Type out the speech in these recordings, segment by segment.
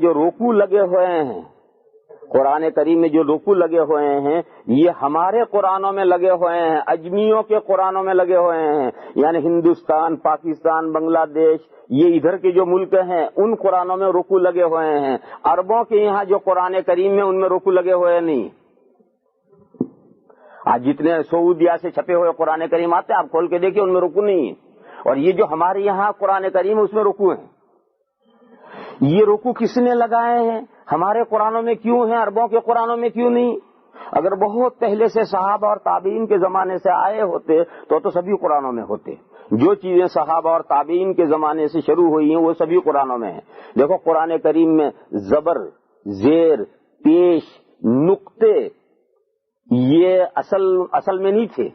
جو رکوع لگے ہوئے ہیں قرآن کریم میں، جو رکوع لگے ہوئے ہیں یہ ہمارے قرآنوں میں لگے ہوئے ہیں، اجمیوں کے قرآنوں میں لگے ہوئے ہیں، یعنی ہندوستان، پاکستان، بنگلہ دیش، یہ ادھر کے جو ملک ہیں ان قرآنوں میں رکوع لگے ہوئے ہیں۔ عربوں کے یہاں جو قرآن کریم میں ان میں رکوع لگے ہوئے نہیں۔ آج جتنے سعودیہ سے چھپے ہوئے قرآن کریم آتے ہیں آپ کھول کے دیکھیں ان میں رکوع نہیں ہے، اور یہ جو ہمارے یہاں قرآن کریم ہے اس میں رکوع ہے۔ یہ رکوع کس نے لگائے ہیں؟ ہمارے قرآنوں میں کیوں ہیں، عربوں کے قرآنوں میں کیوں نہیں؟ اگر بہت پہلے سے صحابہ اور تابعین کے زمانے سے آئے ہوتے تو سبھی قرآنوں میں ہوتے۔ جو چیزیں صحابہ اور تابعین کے زمانے سے شروع ہوئی ہیں وہ سبھی قرآنوں میں ہیں۔ دیکھو قرآن کریم میں زبر، زیر، پیش، نقطے یہ اصل میں نہیں تھے،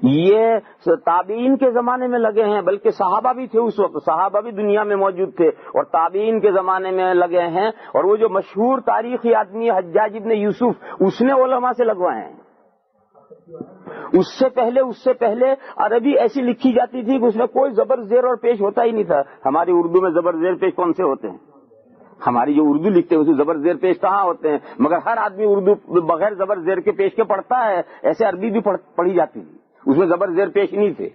یہ تابعین کے زمانے میں لگے ہیں، بلکہ صحابہ بھی تھے اس وقت، صحابہ بھی دنیا میں موجود تھے اور تابعین کے زمانے میں لگے ہیں۔ اور وہ جو مشہور تاریخی آدمی حجاج ابن یوسف اس نے علماء سے لگوائے ہیں۔ اس سے پہلے عربی ایسی لکھی جاتی تھی کہ اس میں کوئی زبر زیر اور پیش ہوتا ہی نہیں تھا۔ ہماری اردو میں زبر زیر پیش کون سے ہوتے ہیں؟ ہماری جو اردو لکھتے ہیں اس میں زبر زیر پیش کہاں ہوتے ہیں؟ مگر ہر آدمی اردو بغیر زبر زیر کے پیش کے پڑھتا ہے، ایسے عربی بھی پڑھی جاتی تھی، اس میں زبر زیر پیش نہیں تھے۔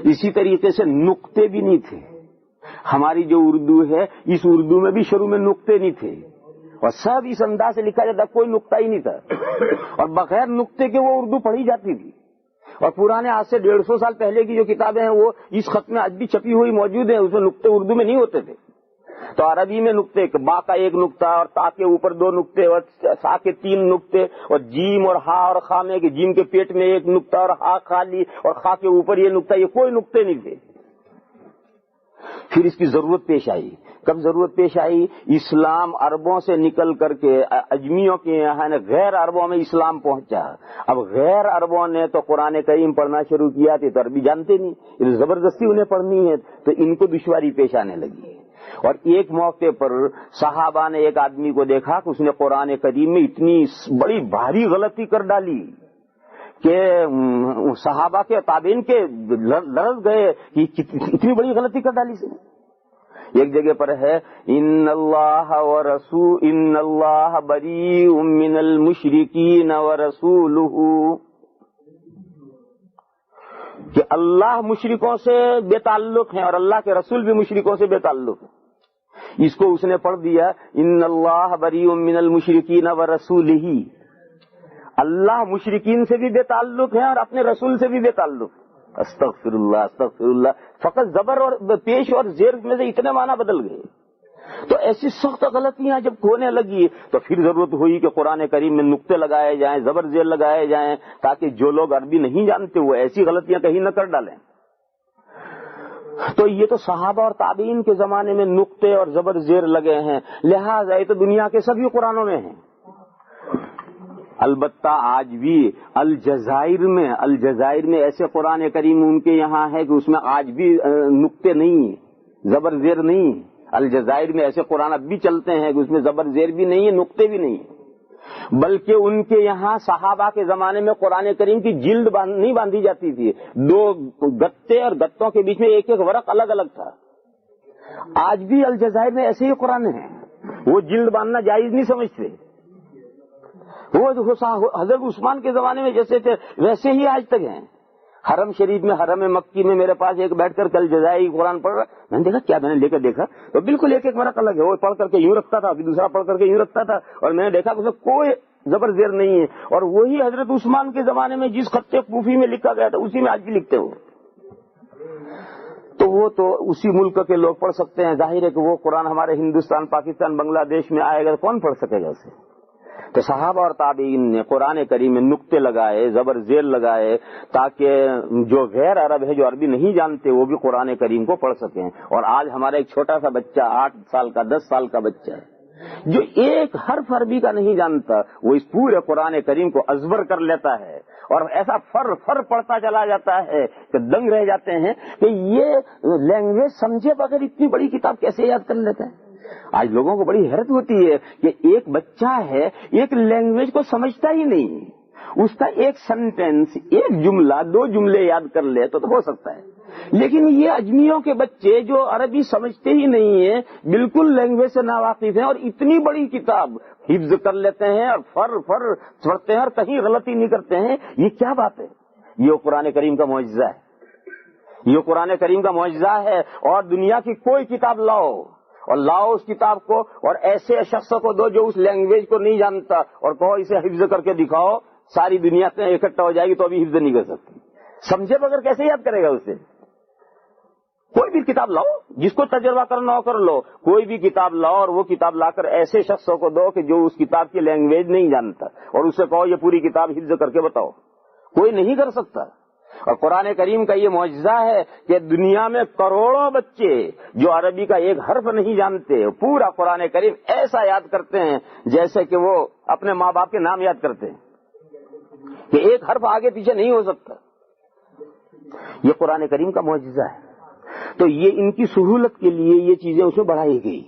اسی طریقے سے نقطے بھی نہیں تھے۔ ہماری جو اردو ہے اس اردو میں بھی شروع میں نقطے نہیں تھے اور سب اس انداز سے لکھا جاتا، کوئی نقطہ ہی نہیں تھا، اور بغیر نقطے کے وہ اردو پڑھی جاتی تھی۔ اور پرانے آج سے 150 سال پہلے کی جو کتابیں ہیں وہ اس خط میں آج بھی چھپی ہوئی موجود ہیں، اس میں نقطے اردو میں نہیں ہوتے تھے۔ تو عربی میں نقطے، با کا ایک نقطہ اور تا کے اوپر 2 نقطے اور سا کے 3 نقطے، اور جیم اور ہا اور خا میں کہ جیم کے پیٹ میں ایک نقطہ اور ہا خالی اور خا کے اوپر یہ نقطہ، یہ کوئی نقطے نہیں تھے۔ پھر اس کی ضرورت پیش آئی۔ کب ضرورت پیش آئی؟ اسلام عربوں سے نکل کر کے اجمیوں کے یہاں غیر عربوں میں اسلام پہنچا۔ اب غیر عربوں نے تو قرآن کریم پڑھنا شروع کیا تھے تو عربی جانتے نہیں، زبردستی انہیں پڑھنی ہے تو ان کو دشواری پیش آنے لگی۔ اور ایک موقع پر صحابہ نے ایک آدمی کو دیکھا کہ اس نے قرآن کریم میں اتنی بڑی بھاری غلطی کر ڈالی کہ صحابہ کے تابعین کے لرز گئے کہ اتنی بڑی غلطی کر ڈالی سے۔ ایک جگہ پر ہے ان اللہ بریء من المشرکین ورسولہ، کہ اللہ مشرکوں سے بے تعلق ہیں اور اللہ کے رسول بھی مشرکوں سے بے تعلق ہیں۔ اس کو اس نے پڑھ دیا ان اللہ بریء من المشرکین ورسولہ، اللہ مشرکین سے بھی بے تعلق ہے اور اپنے رسول سے بھی بے تعلق ہے۔ استغفر اللہ استغفر اللہ، فقط زبر اور پیش اور زیر میں سے اتنے معنی بدل گئے۔ تو ایسی سخت غلطیاں جب ہونے لگی تو پھر ضرورت ہوئی کہ قرآن کریم میں نقطے لگائے جائیں، زبر زیر لگائے جائیں، تاکہ جو لوگ عربی نہیں جانتے وہ ایسی غلطیاں کہیں نہ کر ڈالیں۔ تو یہ تو صحابہ اور تابعین کے زمانے میں نقطے اور زبر زیر لگے ہیں، لہٰذا یہ تو دنیا کے سبھی قرآنوں میں ہیں۔ البتہ آج بھی الجزائر میں ایسے قرآن کریم ان کے یہاں ہے کہ اس میں آج بھی نقطے نہیں، زبر زیر نہیں۔ الجزائر میں ایسے قرآن اب بھی چلتے ہیں کہ اس میں زبر زیر بھی نہیں ہے، نقطے بھی نہیں ہے، بلکہ ان کے یہاں صحابہ کے زمانے میں قرآن کریم کی جلد نہیں باندھی جاتی تھی، 2 گتے اور گتوں کے بیچ میں ایک ایک ورق الگ الگ تھا۔ آج بھی الجزائر میں ایسے ہی قرآن ہیں، وہ جلد باندھنا جائز نہیں سمجھتے۔ وہ حضرت عثمان کے زمانے میں جیسے تھے ویسے ہی آج تک ہیں۔ حرم شریف میں، حرم مکی میں میرے پاس ایک بیٹھ کر کل جزائی قرآن پڑھ رہا، میں نے دیکھا کیا، میں نے لے کر دیکھا تو بالکل ایک ایک ورق الگ ہے، وہ پڑھ کر کے یوں رکھتا تھا، ابھی دوسرا پڑھ کر کے یوں رکھتا تھا، اور میں نے دیکھا کہ اس میں کوئی زبر زیر نہیں ہے، اور وہی حضرت عثمان کے زمانے میں جس خط کوفی میں لکھا گیا تھا اسی میں آج بھی لکھتے ہو۔ تو وہ تو اسی ملک کے لوگ پڑھ سکتے ہیں، ظاہر ہے کہ وہ قرآن ہمارے ہندوستان، پاکستان، بنگلہ دیش میں آئے گا کون پڑھ سکے گا اسے؟ تو صحابہ اور تابعین نے قرآن کریم میں نقطے لگائے، زبر زیر لگائے، تاکہ جو غیر عرب ہے، جو عربی نہیں جانتے، وہ بھی قرآن کریم کو پڑھ سکیں۔ اور آج ہمارا ایک چھوٹا سا بچہ 8 سال کا 10 سال کا بچہ ہے جو ایک حرف عربی کا نہیں جانتا، وہ اس پورے قرآن کریم کو ازبر کر لیتا ہے اور ایسا فر پڑھتا چلا جاتا ہے کہ دنگ رہ جاتے ہیں کہ یہ لینگویج سمجھے بغیر اتنی بڑی کتاب کیسے یاد کر لیتا ہے۔ آج لوگوں کو بڑی حیرت ہوتی ہے کہ ایک بچہ ہے ایک لینگویج کو سمجھتا ہی نہیں، اس کا ایک سینٹینس، ایک جملہ، 2 جملے یاد کر لے تو ہو سکتا ہے، لیکن یہ اجمیوں کے بچے جو عربی سمجھتے ہی نہیں ہیں، بالکل لینگویج سے ناواقف ہیں، اور اتنی بڑی کتاب حفظ کر لیتے ہیں اور فر پڑھتے ہیں اور کہیں غلطی نہیں کرتے ہیں، یہ کیا بات ہے؟ یہ قرآن کریم کا معجزہ ہے، یہ قرآن کریم کا معجزہ ہے۔ اور دنیا کی کوئی کتاب لاؤ اس کتاب کو، اور ایسے شخص کو دو جو اس لینگویج کو نہیں جانتا، اور کہو اسے حفظ کر کے دکھاؤ، ساری دنیا سے اکٹھا ہو جائے گی تو ابھی حفظ نہیں کر سکتی۔ سمجھے بغیر کیسے یاد کرے گا اسے؟ کوئی بھی کتاب لاؤ، جس کو تجربہ کرنا ہو کر لو، کوئی بھی کتاب لاؤ اور وہ کتاب لا کر ایسے شخصوں کو دو کہ جو اس کتاب کی لینگویج نہیں جانتا، اور اسے کہو یہ پوری کتاب حفظ کر کے بتاؤ، کوئی نہیں کر سکتا۔ اور قرآن کریم کا یہ معجزہ ہے کہ دنیا میں کروڑوں بچے جو عربی کا ایک حرف نہیں جانتے، پورا قرآن کریم ایسا یاد کرتے ہیں جیسے کہ وہ اپنے ماں باپ کے نام یاد کرتے ہیں، کہ ایک حرف آگے پیچھے نہیں ہو سکتا۔ یہ قرآن کریم کا معجزہ ہے۔ تو یہ ان کی سہولت کے لیے یہ چیزیں اس میں بڑھائی گئی۔